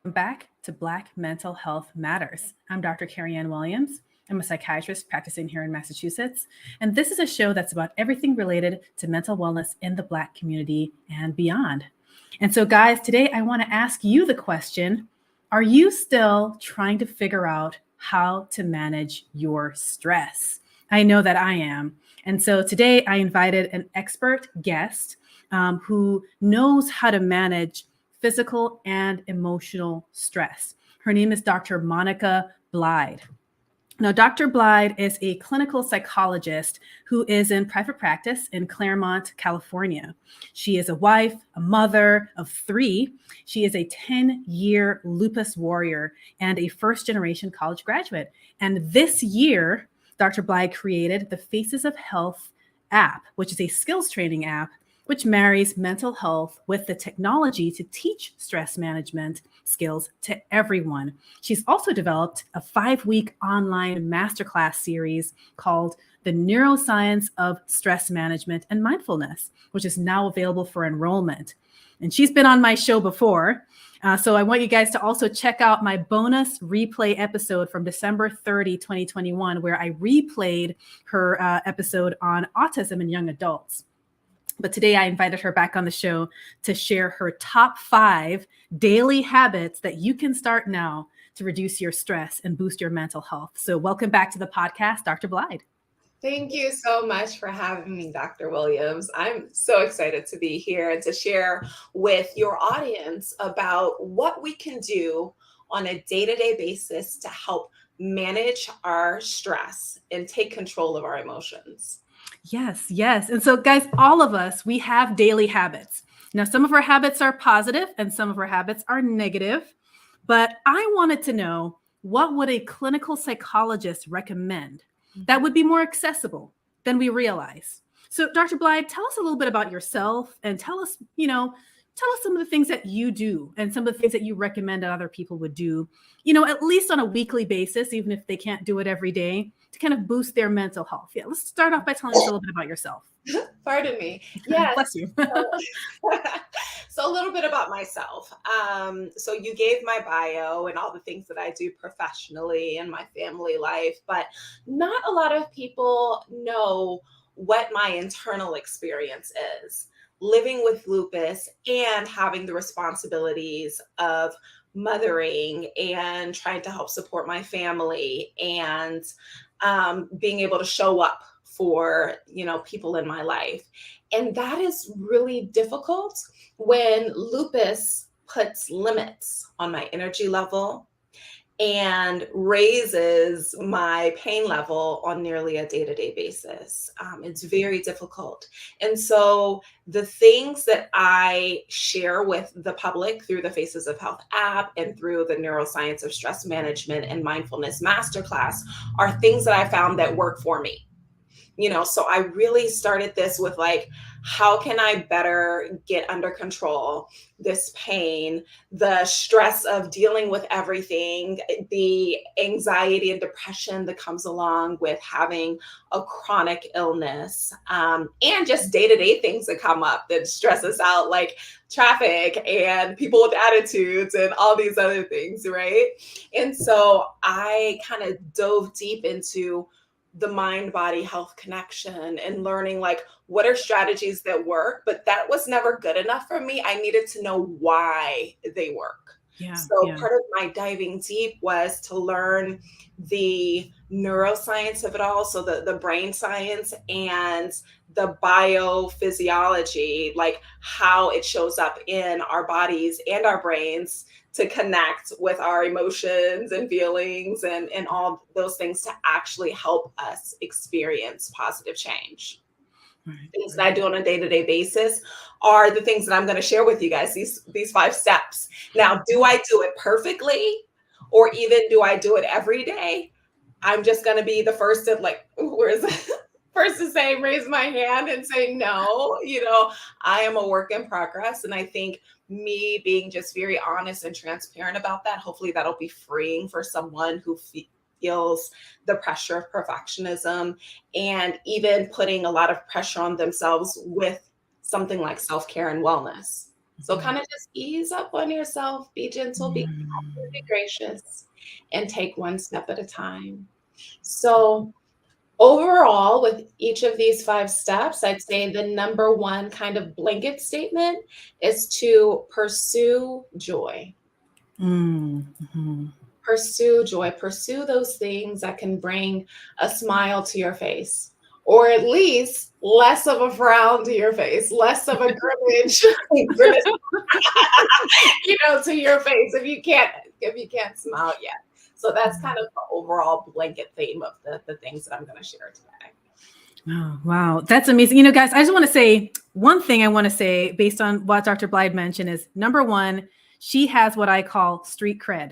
Back to Black Mental Health Matters. I'm Dr. Carrie Ann Williams. I'm a psychiatrist practicing here in Massachusetts, and this is a show that's about everything related to mental wellness in the Black community and beyond. And so, guys, today I want to ask you the question, are you still trying to figure out how to manage your stress? I know that I am. And so today I invited an expert guest who knows how to manage physical and emotional stress. Her name is Dr. Monica Blied. Now, Dr. Blied is a clinical psychologist who is in private practice in Claremont, California. She is a wife, a mother of 3. She is a 10-year lupus warrior and a first-generation college graduate. And this year, Dr. Blied created the Faces of Health app, which is a skills training app which marries mental health with the technology to teach stress management skills to everyone. She's also developed a 5-week online masterclass series called The Neuroscience of Stress Management and Mindfulness, which is now available for enrollment. And she's been on my show before. So I want you guys to also check out my bonus replay episode from December 30, 2021, where I replayed her episode on autism in young adults. But today I invited her back on the show to share her top 5 daily habits that you can start now to reduce your stress and boost your mental health. So welcome back to the podcast, Dr. Blied. Thank you so much for having me, Dr. Williams. I'm so excited to be here and to share with your audience about what we can do on a day-to-day basis to help manage our stress and take control of our emotions. Yes. And so, guys, all of us, we have daily habits. Now, some of our habits are positive and some of our habits are negative. But I wanted to know, what would a clinical psychologist recommend that would be more accessible than we realize? So, Dr. Blied, tell us a little bit about yourself and tell us some of the things that you do and some of the things that you recommend that other people would do, at least on a weekly basis, even if they can't do it every day, to kind of boost their mental health. Yeah, let's start off by telling us a little bit about yourself. Pardon me. Yes. Bless you. So a little bit about myself. So you gave my bio and all the things that I do professionally in my family life, but not a lot of people know what my internal experience is. Living with lupus and having the responsibilities of mothering and trying to help support my family and being able to show up for people in my life. And that is really difficult when lupus puts limits on my energy level and raises my pain level on nearly a day-to-day basis. It's very difficult. And so the things that I share with the public through the Faces of Health app and through the Neuroscience of Stress Management and Mindfulness Masterclass are things that I found that work for me. So I really started this with how can I better get under control this pain, the stress of dealing with everything, the anxiety and depression that comes along with having a chronic illness, and just day-to-day things that come up that stress us out, like traffic and people with attitudes and all these other things, right? And so I kind of dove deep into the mind-body health connection and learning what are strategies that work, but that was never good enough for me. I needed to know why they work. Part of my diving deep was to learn the neuroscience of it all. So the brain science and the biophysiology, how it shows up in our bodies and our brains to connect with our emotions and feelings and all those things to actually help us experience positive change. Things that I do on a day-to-day basis are the things that I'm going to share with you guys, these 5 steps. Now, do I do it perfectly? Or even do I do it every day? I'm just going to be the first to first to say, raise my hand and say, no, I am a work in progress. And I think me being just very honest and transparent about that, hopefully that'll be freeing for someone who feels the pressure of perfectionism and even putting a lot of pressure on themselves with something like self-care and wellness. So kind of just ease up on yourself, be gentle, be kind, be gracious, and take one step at a time. So overall, with each of these 5 steps, I'd say the number one kind of blanket statement is to pursue joy. Mm-hmm. Pursue joy, pursue those things that can bring a smile to your face, or at least less of a frown to your face, less of a grimace, grimace, to your face if you can't smile yet. So that's kind of the overall blanket theme of the things that I'm going to share today. Oh, wow. That's amazing. Guys, I just want to say one thing I want to say based on what Dr. Blied mentioned is number one, she has what I call street cred,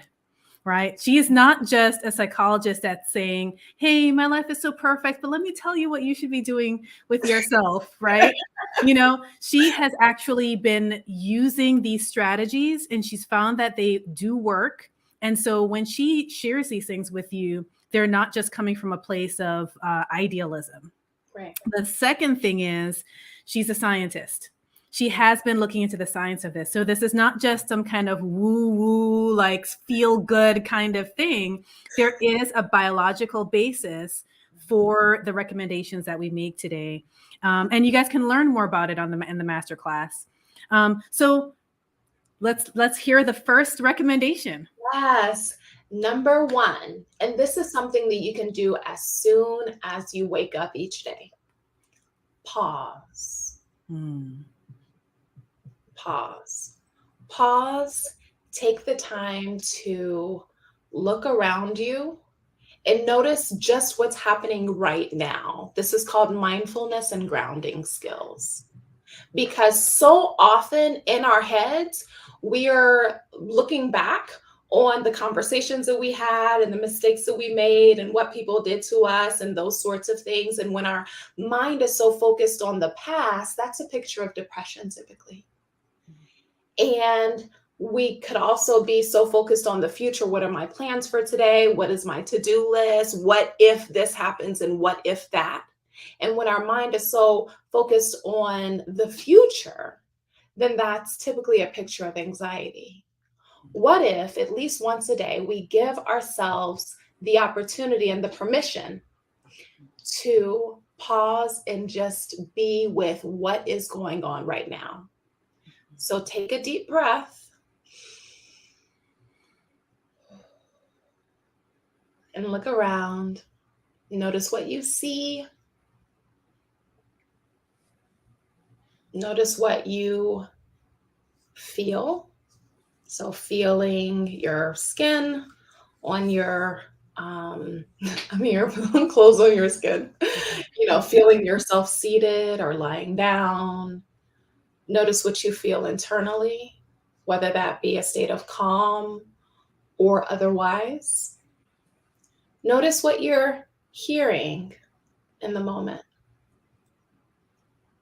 right? She is not just a psychologist that's saying, hey, my life is so perfect, but let me tell you what you should be doing with yourself, right? She has actually been using these strategies and she's found that they do work. And so when she shares these things with you, they're not just coming from a place of idealism. Right. The second thing is she's a scientist. She has been looking into the science of this. So this is not just some kind of woo-woo, like feel good kind of thing. There is a biological basis for the recommendations that we make today. And you guys can learn more about it in the masterclass. So let's hear the first recommendation. Yes. Number one, and this is something that you can do as soon as you wake up each day. Pause. Pause. Pause. Take the time to look around you and notice just what's happening right now. This is called mindfulness and grounding skills. Because so often in our heads, we are looking back on the conversations that we had and the mistakes that we made and what people did to us and those sorts of things. And when our mind is so focused on the past, that's a picture of depression typically. And we could also be so focused on the future. What are my plans for today? What is my to-do list? What if this happens and what if that? And when our mind is so focused on the future, then that's typically a picture of anxiety. What if at least once a day we give ourselves the opportunity and the permission to pause and just be with what is going on right now? So take a deep breath and look around. Notice what you see. Notice what you feel. So feeling your skin on your, your clothes on your skin, feeling yourself seated or lying down. Notice what you feel internally, whether that be a state of calm or otherwise. Notice what you're hearing in the moment.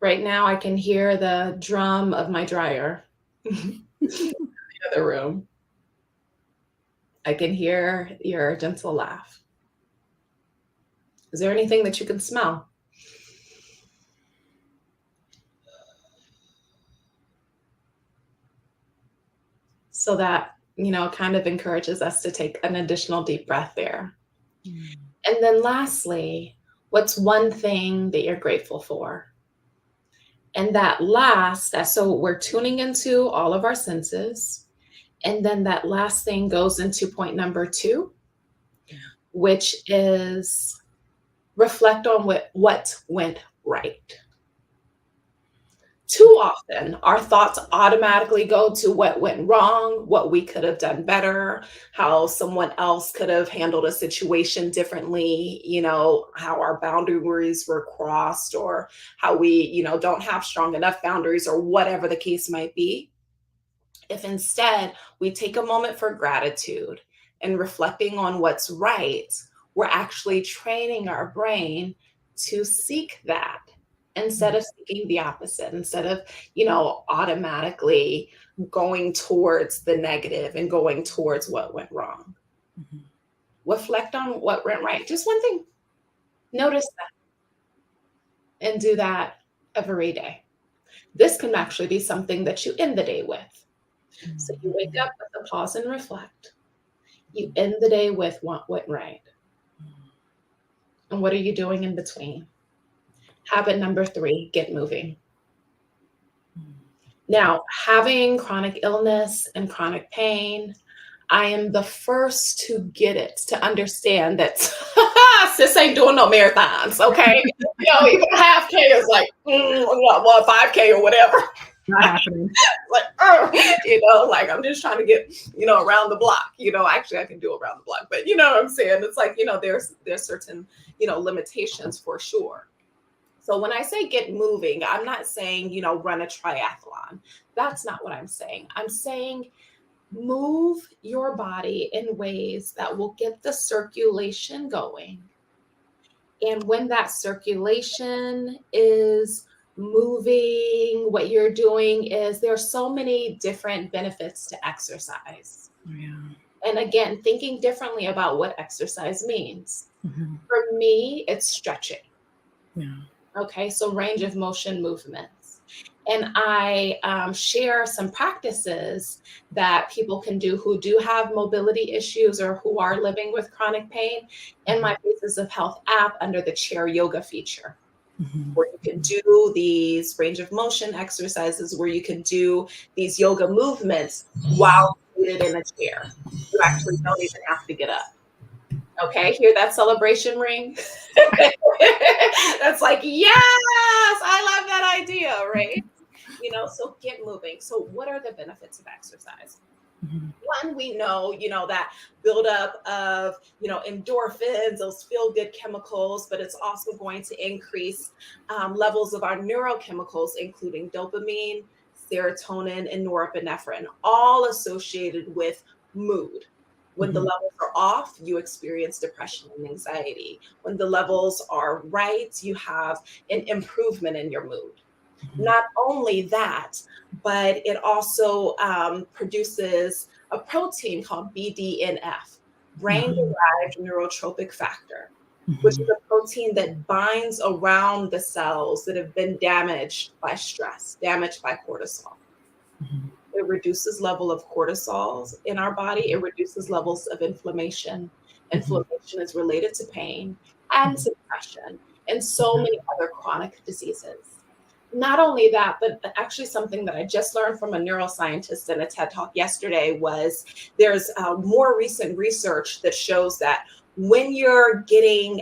Right now, I can hear the drum of my dryer in the other room. I can hear your gentle laugh. Is there anything that you can smell? So that, kind of encourages us to take an additional deep breath there. And then lastly, what's one thing that you're grateful for? And so we're tuning into all of our senses. And then that last thing goes into point number 2, which is reflect on what went right. Too often, our thoughts automatically go to what went wrong, what we could have done better, how someone else could have handled a situation differently, how our boundaries were crossed, or how we, don't have strong enough boundaries, or whatever the case might be. If instead we take a moment for gratitude and reflecting on what's right, we're actually training our brain to seek that instead of seeking the opposite, instead of, automatically going towards the negative and going towards what went wrong. Mm-hmm. Reflect on what went right. Just one thing. Notice that and do that every day. This can actually be something that you end the day with. So you wake up with a pause and reflect. You end the day with what went right. And what are you doing in between? Habit number 3, get moving. Now, having chronic illness and chronic pain, I am the first to get it, to understand that sis ain't doing no marathons, okay? Even a half K is like, 5K or whatever. Not happening. Like, like I'm just trying to get, around the block. Actually I can do around the block, but you know what I'm saying? It's like, there's certain, limitations for sure. So when I say get moving, I'm not saying, run a triathlon. That's not what I'm saying. I'm saying move your body in ways that will get the circulation going. And when that circulation is moving, what you're doing is there's so many different benefits to exercise. Yeah. And again, thinking differently about what exercise means. For me, it's stretching. Yeah. Okay, so range of motion movements. And I share some practices that people can do who do have mobility issues or who are living with chronic pain in my Faces of Health app under the chair yoga feature, where you can do these range of motion exercises, where you can do these yoga movements while seated in a chair. You actually don't even have to get up. Okay, hear that celebration ring? That's like, yes, I love that idea, right? So get moving. So what are the benefits of exercise? One, we know, that buildup of, endorphins, those feel-good chemicals, but it's also going to increase levels of our neurochemicals, including dopamine, serotonin, and norepinephrine, all associated with mood. When the levels are off, you experience depression and anxiety. When the levels are right, you have an improvement in your mood. Not only that, but it also produces a protein called BDNF, brain-derived neurotropic factor, which is a protein that binds around the cells that have been damaged by stress, damaged by cortisol. It reduces level of cortisol in our body. It reduces levels of inflammation. Inflammation is related to pain and to depression and so many other chronic diseases. Not only that, but actually something that I just learned from a neuroscientist in a TED Talk yesterday was there's more recent research that shows that when you're getting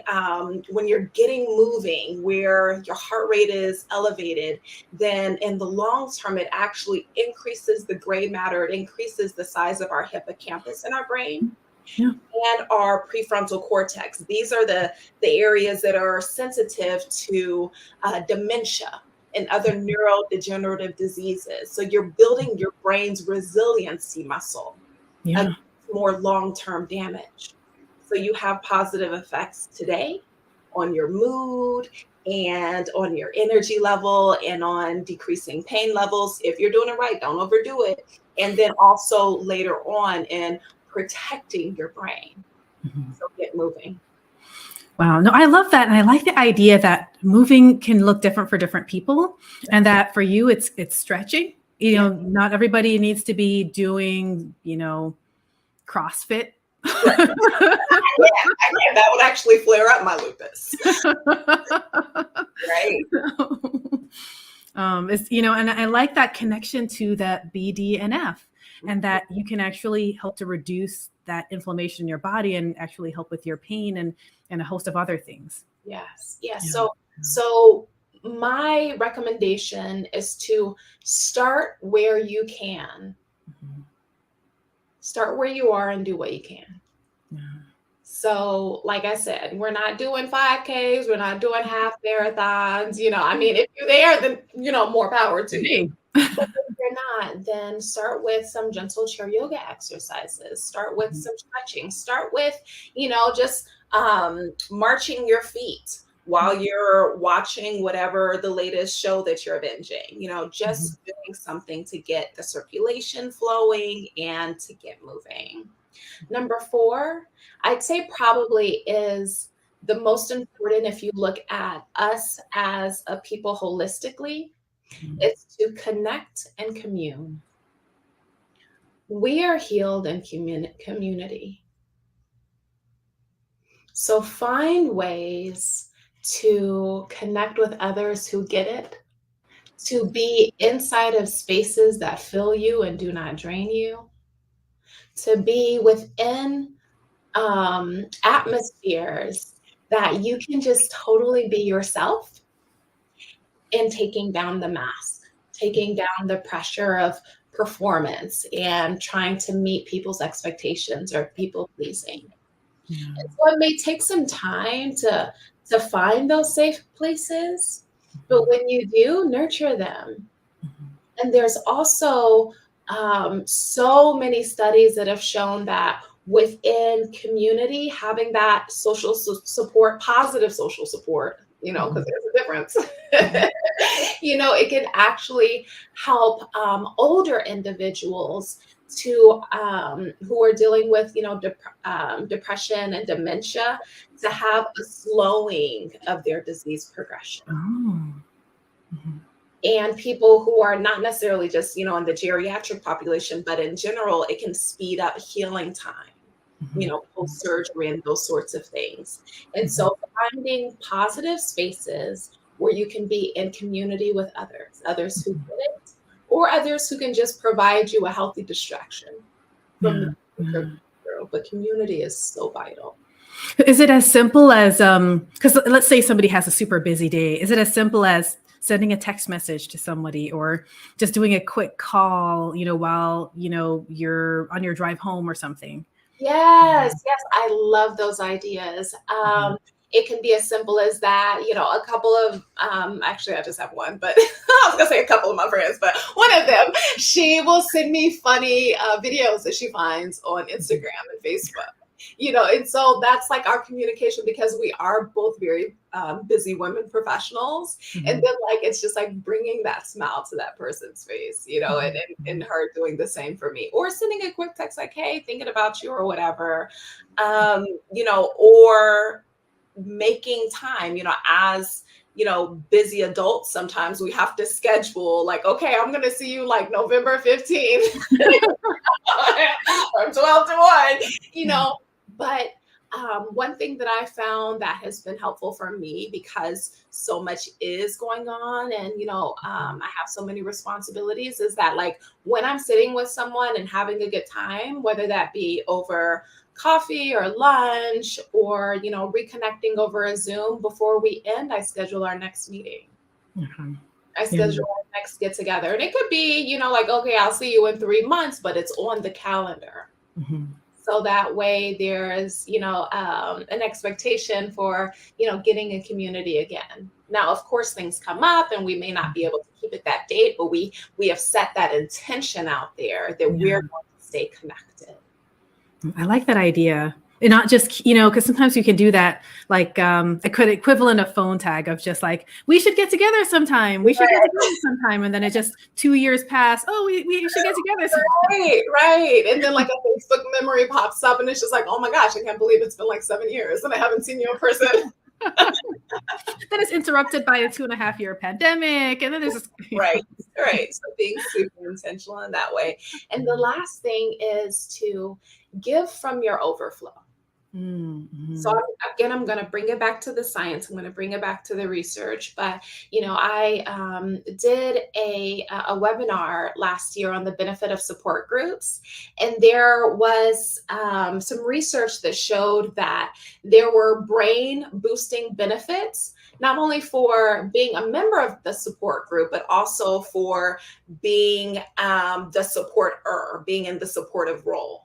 moving, where your heart rate is elevated, then in the long term, it actually increases the gray matter. It increases the size of our hippocampus in our brain. Yeah. And our prefrontal cortex. These are the areas that are sensitive to dementia and other neurodegenerative diseases. So you're building your brain's resiliency muscle against more long-term damage. So you have positive effects today on your mood and on your energy level and on decreasing pain levels. If you're doing it right, don't overdo it. And then also later on in protecting your brain. So get moving. Wow. No, I love that. And I like the idea that moving can look different for different people. And that for you, it's stretching. Not everybody needs to be doing, CrossFit. That would actually flare up my lupus. Right. And I like that connection to that BDNF and that you can actually help to reduce that inflammation in your body and actually help with your pain and a host of other things. Yes. Yeah. So my recommendation is to start where you can. Start where you are and do what you can. So like I said, we're not doing 5Ks. We're not doing half marathons. If you're there, then, more power to you. But if you're not, then start with some gentle chair yoga exercises. Start with some stretching. Start with, just marching your feet while you're watching whatever the latest show that you're binging. Just doing something to get the circulation flowing and to get moving. Number 4, I'd say probably is the most important if you look at us as a people holistically, It's to connect and commune. We are healed in community. So find ways to connect with others who get it, to be inside of spaces that fill you and do not drain you, to be within atmospheres that you can just totally be yourself, and taking down the mask, taking down the pressure of performance and trying to meet people's expectations or people pleasing. Yeah. And so it may take some time to find those safe places, but when you do, nurture them. And there's also so many studies that have shown that within community, having that social support, positive social support, because there's a difference. It can actually help older individuals to who are dealing with depression and dementia, to have a slowing of their disease progression. Oh. Mhm. And people who are not necessarily just in the geriatric population, but in general, it can speed up healing time, post surgery and those sorts of things. And so finding positive spaces where you can be in community with others who get it, or others who can just provide you a healthy distraction from Yeah. the Yeah. but community is so vital. Is it as simple as because let's say somebody has a super busy day, is it as simple as sending a text message to somebody, or just doing a quick call, while you're on your drive home or something? Yes, yes, I love those ideas. Mhm. It can be as simple as that, a couple of, actually, I just have one, but I was gonna say a couple of my friends, but one of them, she will send me funny videos that she finds on Instagram and Facebook. And so that's like our communication, because we are both very busy women professionals. And then like it's just like bringing that smile to that person's face, and her doing the same for me, or sending a quick text like, hey, thinking about you, or whatever. Or making time, as busy adults, sometimes we have to schedule like, okay, I'm gonna see you like November 15th from 12 to 1, but one thing that I found that has been helpful for me, because so much is going on, and I have so many responsibilities, is that like when I'm sitting with someone and having a good time, whether that be over coffee or lunch, or reconnecting over a Zoom, before we end, I schedule our next meeting. Mhm. I Yeah. schedule our next get together, and it could be like, okay, I'll see you in 3 months, but it's on the calendar. Mhm. So that way there's, an expectation for, getting a community again. Now, of course, things come up and we may not be able to keep it that date, but we have set that intention out there that we're Yeah. going to stay connected. I like that idea. And not just, because sometimes you can do that, like equivalent of phone tag of just like, we should get together sometime. We should get together sometime. And then it just 2 years pass. Oh, we should get together sometime. Right. And then like a Facebook memory pops up and it's just like, oh my gosh, I can't believe it's been like 7 years and I haven't seen you in person. Then it's interrupted by a 2.5-year pandemic. And then there's this. Right. So being super intentional in that way. And the last thing is to give from your overflow. So I'm going to bring it back to the science. I'm going to bring it back to the research. But I did a webinar last year on the benefit of support groups, and there was some research that showed that there were brain boosting benefits, not only for being a member of the support group, but also for being the supporter, being in the supportive role.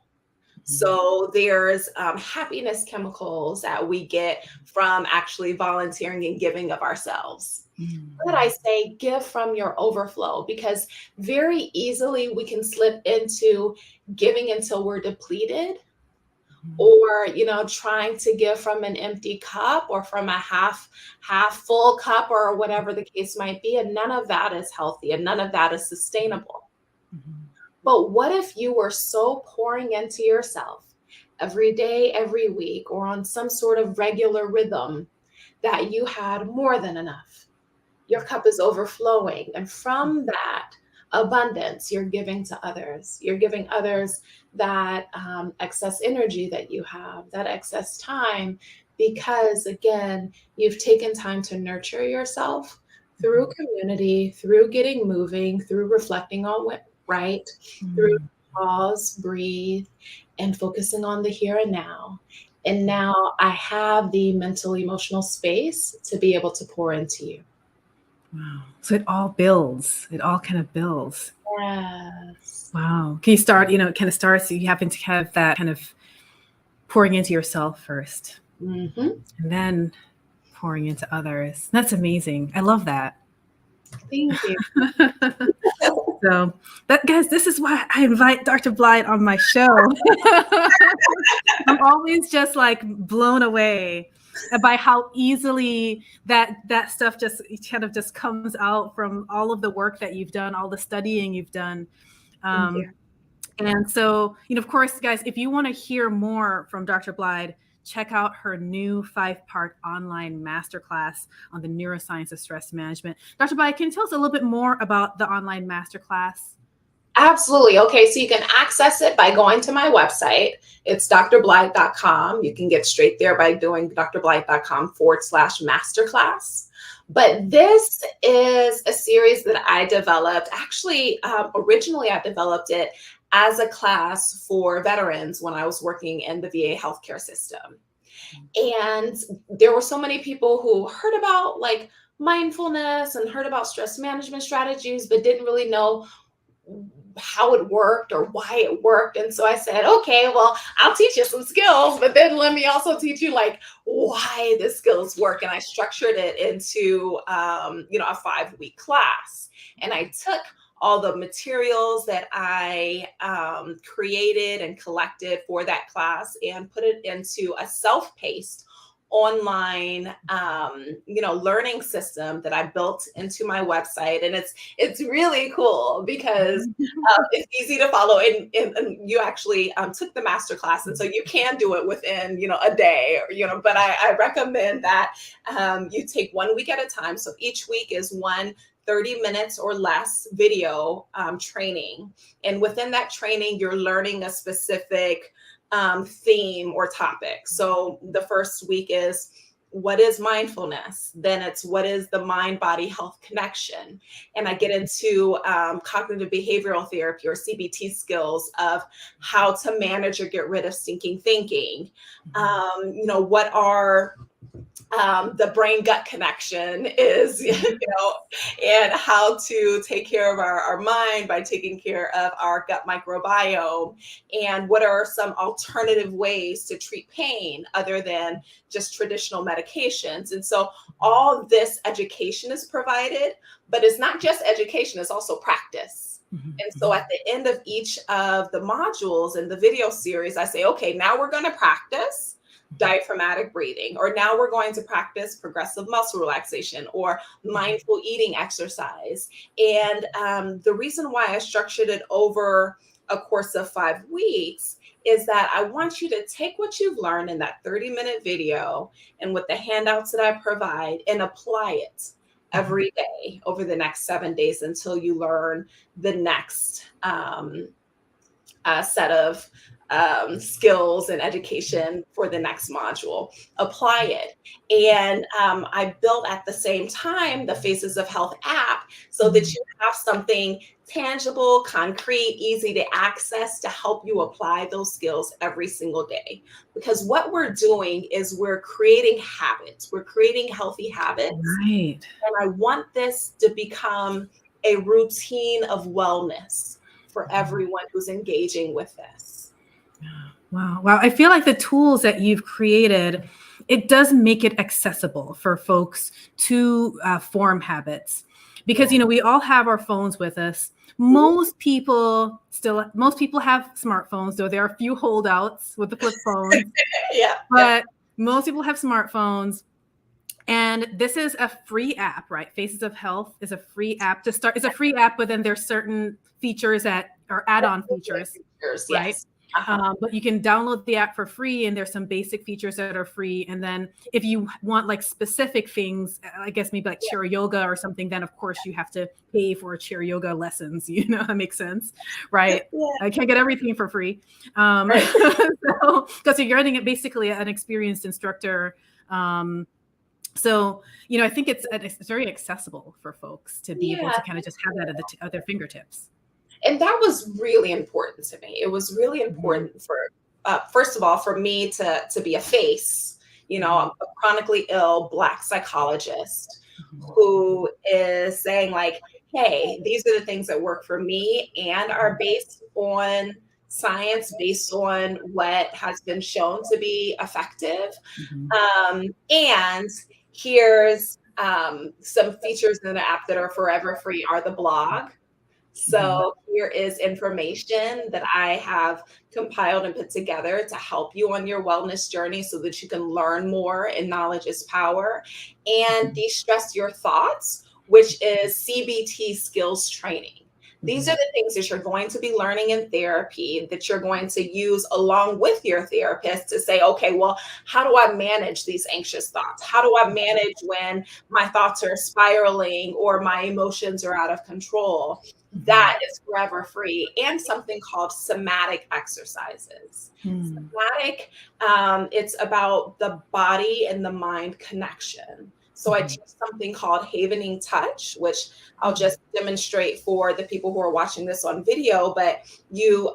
So there's happiness chemicals that we get from actually volunteering and giving of ourselves. But I say give from your overflow, because very easily we can slip into giving until we're depleted, or trying to give from an empty cup, or from a half full cup, or whatever the case might be, and none of that is healthy and none of that is sustainable. But what if you were so pouring into yourself every day, every week, or on some sort of regular rhythm, that you had more than enough? your cup is overflowing. And from that abundance, you're giving to others. You're giving others that excess energy that you have, that excess time, because again, you've taken time to nurture yourself through community, through getting moving, through reflecting on what right, through pause, breathe, and focusing on the here and now. And now I have the mental, emotional space to be able to pour into you. Wow. So it all builds. It all kind of builds. Yes. Wow. Can you start, it kind of starts, you happen to have that kind of pouring into yourself first, Mm-hmm. and then pouring into others. That's amazing. I love that. Thank you. So that, guys, this is why I invite Dr. Blied on my show. I'm always just like blown away by how easily that stuff just kind of just comes out from all of the work that you've done, all the studying you've done. Thank you. And so, of course, guys, if you want to hear more from Dr. Blied, check out her new 5-part online masterclass on the neuroscience of stress management. Dr. Blied, can you tell us a little bit more about the online masterclass? Absolutely. Okay, so you can access it by going to my website. It's drblied.com. You can get straight there by doing drblied.com/masterclass. But this is a series that I developed. Actually, originally I developed it as a class for veterans when I was working in the VA healthcare system. And there were so many people who heard about like mindfulness and heard about stress management strategies, but didn't really know how it worked or why it worked. And so I said, okay, well, I'll teach you some skills, but then let me also teach you like why the skills work. And I structured it into, a 5-week class. And I took all the materials that I created and collected for that class and put it into a self-paced online learning system that I built into my website. And it's really cool because it's easy to follow, and you actually took the master class, and so you can do it within a day, but I recommend that you take 1 week at a time. So each week is 30 minutes or less video training, and within that training you're learning a specific theme or topic. So the first week is what is mindfulness? Then it's what is the mind-body health connection? And I get into cognitive behavioral therapy or CBT skills of how to manage or get rid of stinking thinking. What are the brain gut connection is, and how to take care of our mind by taking care of our gut microbiome, and what are some alternative ways to treat pain other than just traditional medications. And so all this education is provided, but it's not just education, it's also practice. And so at the end of each of the modules in the video series, I say, okay, now we're going to practice diaphragmatic breathing, or now we're going to practice progressive muscle relaxation or mindful eating exercise. And the reason why I structured it over a course of 5 weeks is that I want you to take what you've learned in that 30-minute video and with the handouts that I provide and apply it every day over the next 7 days until you learn the next set of skills and education for the next module. Apply it. And I built at the same time the Faces of Health app so that you have something tangible, concrete, easy to access to help you apply those skills every single day. Because what we're doing is we're creating habits. We're creating healthy habits. Right. And I want this to become a routine of wellness for everyone who's engaging with this. Wow. I feel like the tools that you've created, it does make it accessible for folks to form habits, because, we all have our phones with us. Most people have smartphones, though there are a few holdouts with the flip phones. But most people have smartphones. And this is a free app, right? Faces of Health is a free app to start. It's a free app, but then there's certain features that are add-on features, right? Yes. But you can download the app for free, and there's some basic features that are free. And then if you want like specific things, I guess maybe like chair yoga or something, then of course you have to pay for chair yoga lessons. That makes sense, right? Yeah. I can't get everything for free. Right. So, because you're getting it basically an experienced instructor. So, I think it's very accessible for folks to be able to kind of just have that at their fingertips. And that was really important to me. It was really important for, first of all, for me to be a face, I'm a chronically ill Black psychologist who is saying like, hey, these are the things that work for me and are based on science, based on what has been shown to be effective. And here's some features in the app that are forever free are the blog. So here is information that I have compiled and put together to help you on your wellness journey so that you can learn more, and knowledge is power, and de-stress your thoughts, which is CBT skills training. These are the things that you're going to be learning in therapy that you're going to use along with your therapist to say, okay, well, how do I manage these anxious thoughts? How do I manage when my thoughts are spiraling or my emotions are out of control? That is forever free. And something called somatic exercises. Somatic, it's about the body and the mind connection. So I teach something called Havening Touch, which I'll just demonstrate for the people who are watching this on video. But you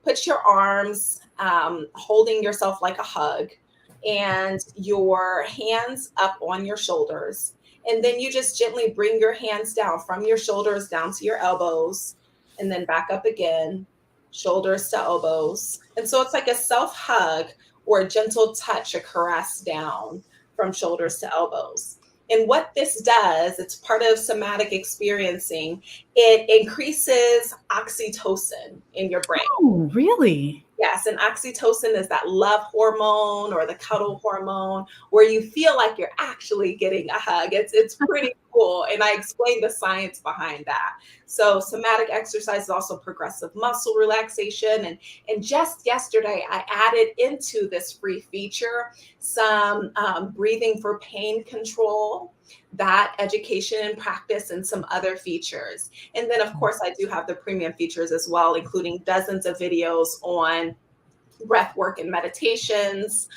put your arms holding yourself like a hug and your hands up on your shoulders. And then you just gently bring your hands down from your shoulders down to your elbows and then back up again, shoulders to elbows. And so it's like a self-hug or a gentle touch, a caress down from shoulders to elbows. And what this does, it's part of somatic experiencing. It increases oxytocin in your brain. Oh, really? Yes, and oxytocin is that love hormone or the cuddle hormone where you feel like you're actually getting a hug. It's pretty cool. And I explained the science behind that. So somatic exercise is also progressive muscle relaxation. And just yesterday, I added into this free feature some breathing for pain control, that education and practice, and some other features. And then, of course, I do have the premium features as well, including dozens of videos on breath work and meditations,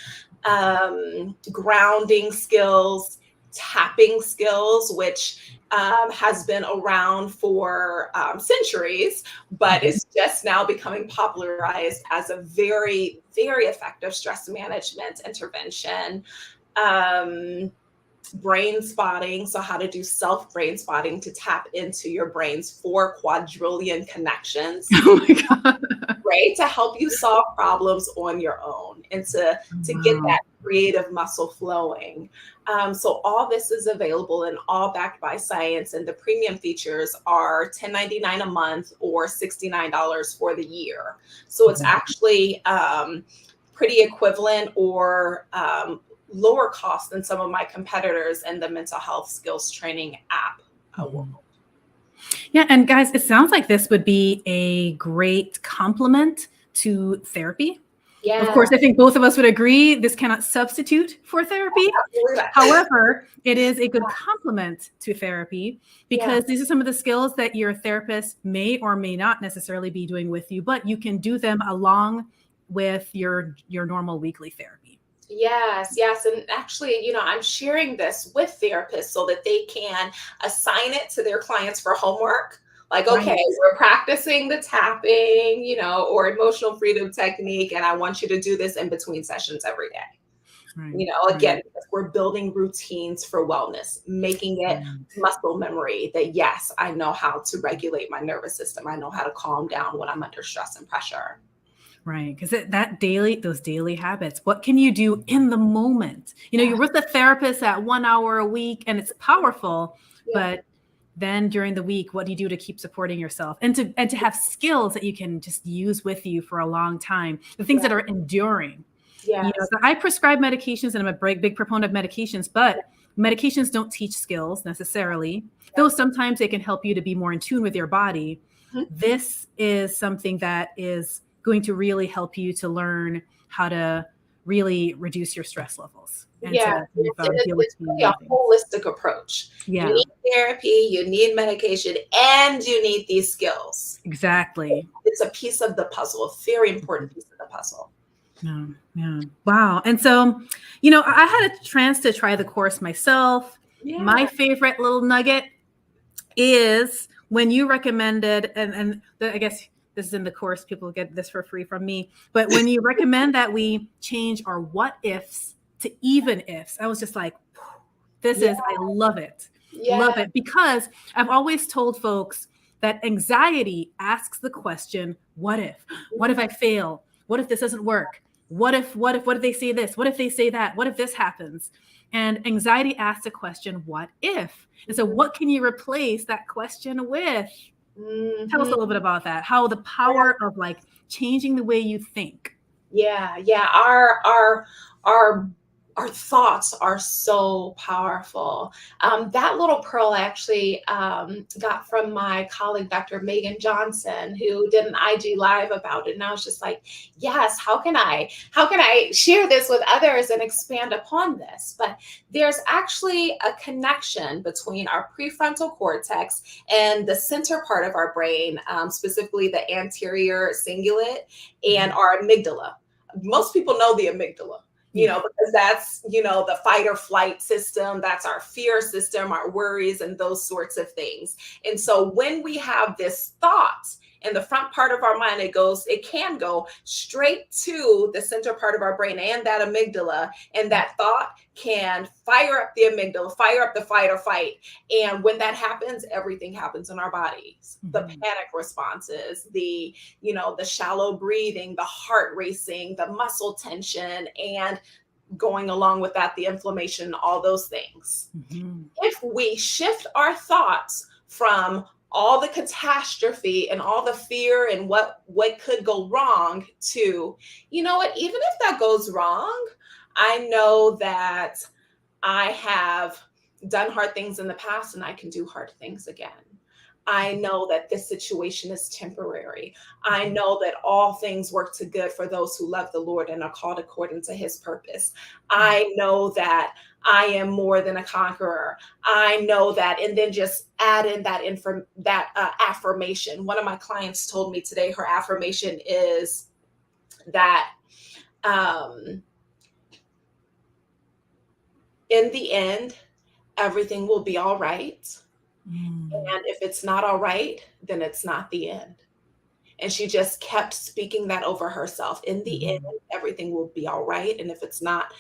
grounding skills, tapping skills, which has been around for centuries, but is just now becoming popularized as a very, very effective stress management intervention. Brain spotting, so how to do self brain spotting to tap into your brain's 4 quadrillion connections. Oh my God. Right? To help you solve problems on your own and to get that creative muscle flowing. So all this is available and all backed by science. And the premium features are $10.99 a month or $69 for the year. So it's actually pretty equivalent or lower cost than some of my competitors in the mental health skills training app world. Yeah. And guys, it sounds like this would be a great complement to therapy. Yeah. Of course, I think both of us would agree this cannot substitute for therapy. However, it is a good complement to therapy because these are some of the skills that your therapist may or may not necessarily be doing with you, but you can do them along with your normal weekly therapy. Yes. And actually, I'm sharing this with therapists so that they can assign it to their clients for homework. Like, okay, we're practicing the tapping, or emotional freedom technique, and I want you to do this in between sessions every day. Again, we're building routines for wellness, making it muscle memory that, yes, I know how to regulate my nervous system. I know how to calm down when I'm under stress and pressure. Right. Because those daily habits, what can you do in the moment? You're with a therapist at 1 hour a week and it's powerful, but then during the week, what do you do to keep supporting yourself and to have skills that you can just use with you for a long time? The things that are enduring. So I prescribe medications and I'm a big proponent of medications, but medications don't teach skills necessarily, though sometimes they can help you to be more in tune with your body. This is something that is going to really help you to learn how to really reduce your stress levels and Yeah, to deal with it's really a things. holistic approach. You Yeah, need therapy, you need medication, and you need these skills. exactly. It's a piece of the puzzle, a very important piece of the puzzle. Yeah, yeah. Wow. And so, I had a chance to try the course myself. My Yeah. favorite little nugget is when you recommended, I guess this is in the course, people get this for free from me, but when you recommend that we change our what ifs to even ifs, I was just like, Yeah. I love it. Love Yeah. it. Because I've always told folks that anxiety asks the question, what if? What if I fail? What if this doesn't work? What if they say this? What if they say that? What if this happens? And anxiety asks the question, what if? And so what can you replace that question with? Tell us a Mhm. little bit about that. How the power of like changing the way you think. Yeah, yeah. Our thoughts are so powerful. That little pearl I actually got from my colleague, Dr. Megan Johnson, who did an IG live about it. And I was just like, yes, how can I share this with others and expand upon this? But there's actually a connection between our prefrontal cortex and the center part of our brain, specifically the anterior cingulate and our amygdala. Most people know the amygdala, Yeah. because that's, the fight or flight system, that's our fear system, our worries, and those sorts of things. And so when we have this thought in the front part of our mind, it can go straight to the center part of our brain and that amygdala. And that thought can fire up the amygdala, fire up the fight or fight. And when that happens, everything happens in our bodies. The panic responses, the shallow breathing, the heart racing, the muscle tension, and going along with that, the inflammation, all those things. If we shift our thoughts from all the catastrophe and all the fear and what could go wrong to, you know what, even if that goes wrong, I know that I have done hard things in the past and I can do hard things again. I know that this situation is temporary. I know that all things work to good for those who love the Lord and are called according to his purpose. I know that I am more than a conqueror. I know that, and then just add in that affirmation. One of my clients told me today her affirmation is that in the end, everything will be all right. And if it's not all right, then it's not the end. And she just kept speaking that over herself. In the end, everything will be all right. And if it's not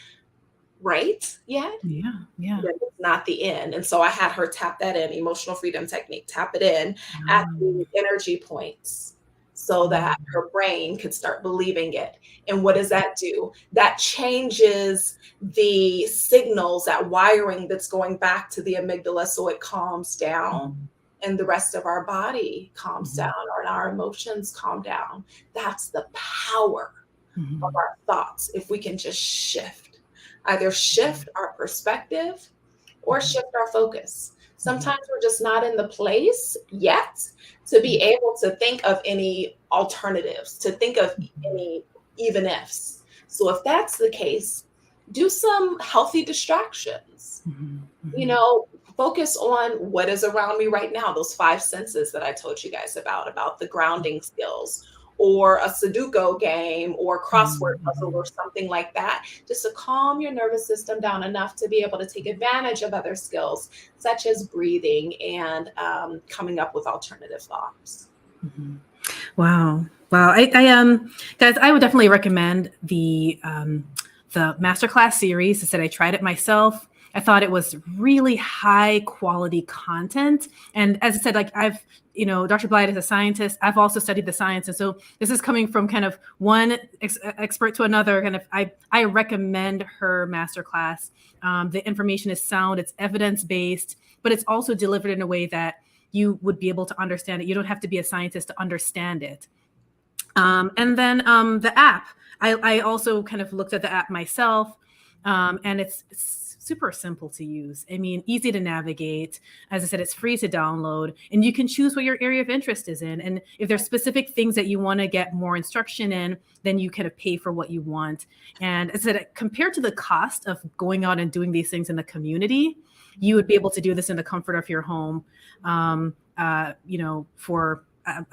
right yet, Yeah. Yeah. then it's not the end. And so I had her tap that in, emotional freedom technique, tap it in at the energy points so that her brain could start believing it. And what does that do? That changes the signals, that wiring that's going back to the amygdala, so it calms down and the rest of our body calms down, or our emotions calm down. That's the power of our thoughts. If we can just either shift our perspective or shift our focus. Sometimes we're just not in the place yet to be able to think of any alternatives, to think of any even ifs. So if that's the case, do some healthy distractions. Focus on what is around me right now, those 5 senses that I told you guys about the grounding skills, or a Sudoku game or crossword puzzle or something like that, just to calm your nervous system down enough to be able to take advantage of other skills, such as breathing and coming up with alternative thoughts. Wow. I guys, I would definitely recommend the Masterclass series. I said I tried it myself. I thought it was really high quality content. And as I said, like Dr. Blied is a scientist. I've also studied the science. And so this is coming from kind of one expert to another. Kind of, I recommend her Masterclass. The information is sound, it's evidence-based, but it's also delivered in a way that you would be able to understand it. You don't have to be a scientist to understand it. And then the app, I also kind of looked at the app myself, and it's super simple to use. I mean, easy to navigate. As I said, it's free to download, and you can choose what your area of interest is in. And if there's specific things that you want to get more instruction in, then you kind of pay for what you want. And as I said, compared to the cost of going out and doing these things in the community, you would be able to do this in the comfort of your home, for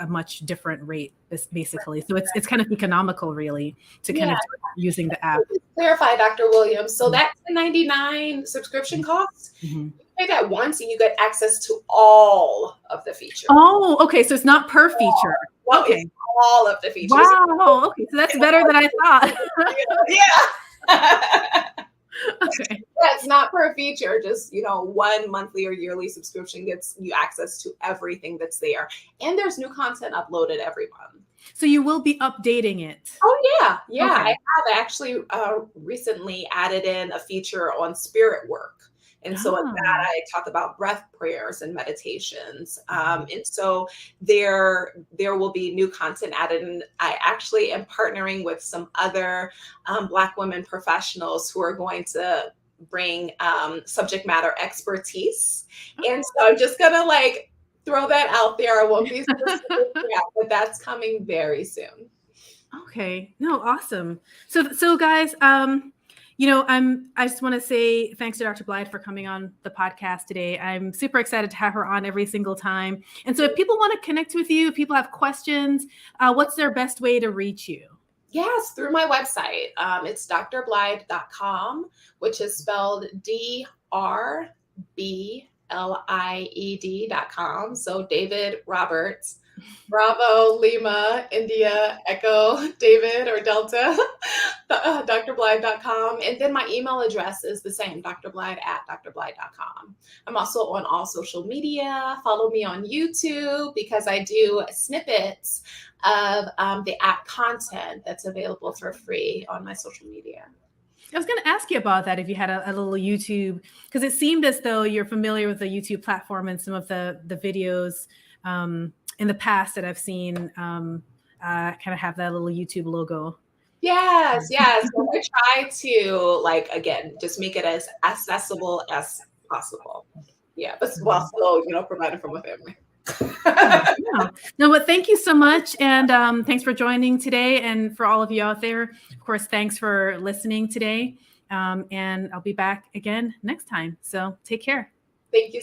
a much different rate, basically. So it's kind of economical, really, to kind of using the app. Clarify, Dr. Williams. So that $10.99 subscription cost, you pay that once and you get access to all of the features. Oh, okay. So it's not per feature. Well, okay. It's all of the features. Wow. Okay. So that's better than I thought. Yeah. Okay. That's not per feature. Just, one monthly or yearly subscription gets you access to everything that's there. And there's new content uploaded every month. So you will be updating it. Oh, yeah. Yeah. Okay. I have actually recently added in a feature on spirit work. And so in that, I talk about breath prayers and meditations. And so there will be new content added. And I actually am partnering with some other Black women professionals who are going to bring subject matter expertise. And so I'm just going to throw that out there. I won't be specific yet, but that's coming very soon. Okay. No, awesome. So guys, I just want to say thanks to Dr. Blied for coming on the podcast today. I'm super excited to have her on every single time. And so if people want to connect with you, if people have questions, what's their best way to reach you? Yes, through my website. It's drblied.com, which is spelled DRBLIED.com. So David Roberts, Bravo, Lima, India, Echo, David or Delta, drblied.com. And then my email address is the same, drblied@drblied.com. I'm also on all social media. Follow me on YouTube because I do snippets of the app content that's available for free on my social media. I was going to ask you about that if you had a little YouTube, because it seemed as though you're familiar with the YouTube platform and some of the videos in the past that I've seen kind of have that little YouTube logo. Yes. So I try to again, just make it as accessible as possible. Yeah, but while still, providing for my family. No, but thank you so much. And thanks for joining today. And for all of you out there, of course, thanks for listening today. And I'll be back again next time. So take care. Thank you so much.